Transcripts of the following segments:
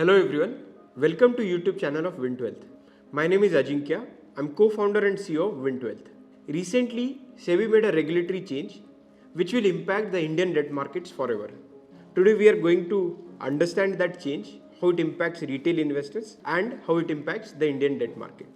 Hello everyone, welcome to YouTube channel of Wintwealth. My name is Ajinkya. I'm co-founder and CEO of Wintwealth. Recently, SEBI made a regulatory change which will impact the Indian debt markets forever. Today we are going to understand that change, how it impacts retail investors and how it impacts the Indian debt market.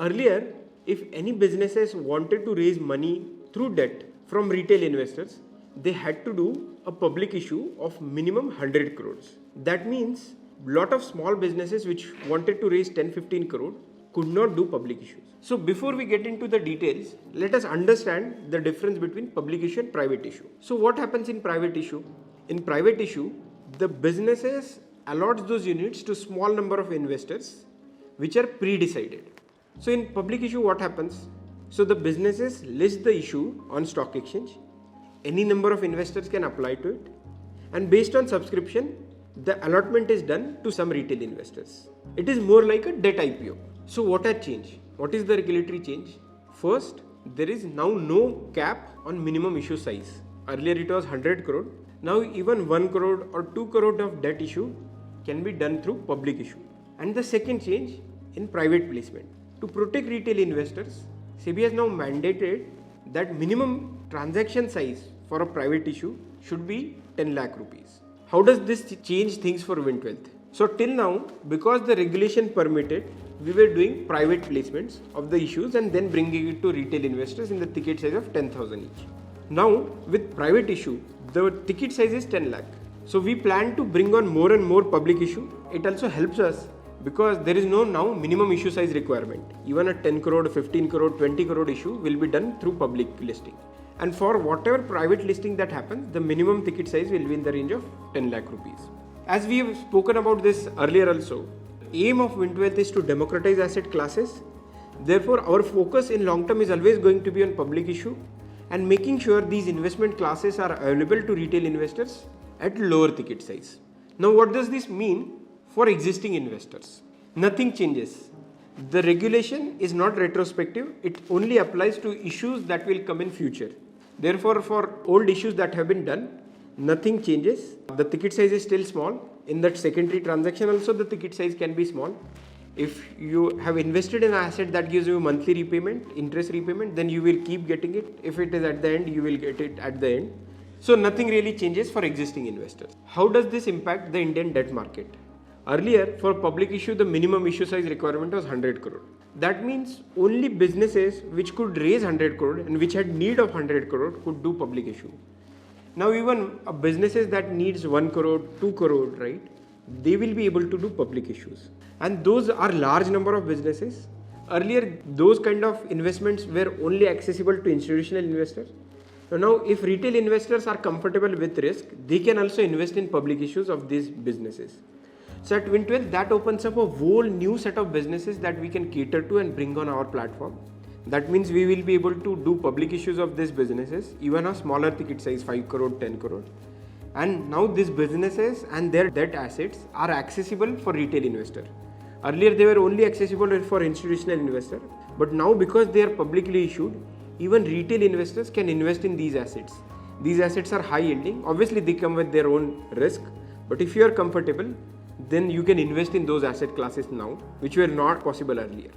Earlier, if any businesses wanted to raise money through debt from retail investors, they had to do a public issue of minimum 100 crores. That means lot of small businesses which wanted to raise 10-15 crore could not do public issues. So before we get into the details, let us understand the difference between public issue and private issue. So what happens in private issue? In private issue, the businesses allots those units to small number of investors which are pre-decided. So in public issue what happens? So the businesses list the issue on stock exchange. Any number of investors can apply to it, and based on subscription, the allotment is done to some retail investors. It is more like a debt IPO. So what has changed? What is the regulatory change? First, there is now no cap on minimum issue size. Earlier it was 100 crore. Now even 1 crore or 2 crore of debt issue can be done through public issue. And the second change in private placement. To protect retail investors, SEBI has now mandated that minimum transaction size for a private issue should be 10 lakh rupees. How does this change things for Wintwealth? So till now, because the regulation permitted, we were doing private placements of the issues and then bringing it to retail investors in the ticket size of 10,000 each. Now with private issue, the ticket size is 10 lakh. So we plan to bring on more and more public issue. It also helps us because there is no now minimum issue size requirement. Even a 10 crore, 15 crore, 20 crore issue will be done through public listing. And for whatever private listing that happens, the minimum ticket size will be in the range of 10 lakh rupees. As we have spoken about this earlier also, aim of Wintwealth is to democratize asset classes. Therefore, our focus in long term is always going to be on public issue and making sure these investment classes are available to retail investors at lower ticket size. Now, what does this mean for existing investors? Nothing changes. The regulation is not retrospective. It only applies to issues that will come in future. Therefore, for old issues that have been done, nothing changes. The ticket size is still small. In that secondary transaction also, the ticket size can be small. If you have invested in an asset that gives you monthly repayment, interest repayment, then you will keep getting it. If it is at the end, you will get it at the end. So nothing really changes for existing investors. How does this impact the Indian debt market? Earlier, for public issue, the minimum issue size requirement was 100 crore. That means only businesses which could raise 100 crore and which had need of 100 crore could do public issue. Now even businesses that needs 1 crore, 2 crore, right? They will be able to do public issues. And those are large number of businesses. Earlier, those kind of investments were only accessible to institutional investors. So now if retail investors are comfortable with risk, they can also invest in public issues of these businesses. So at Wintwealth, that opens up a whole new set of businesses that we can cater to and bring on our platform. That means we will be able to do public issues of these businesses, even a smaller ticket size, 5 crore, 10 crore. And now these businesses and their debt assets are accessible for retail investor. Earlier they were only accessible for institutional investor, but now because they are publicly issued, even retail investors can invest in these assets. These assets are high yielding. Obviously they come with their own risk, but if you are comfortable, then you can invest in those asset classes now, which were not possible earlier.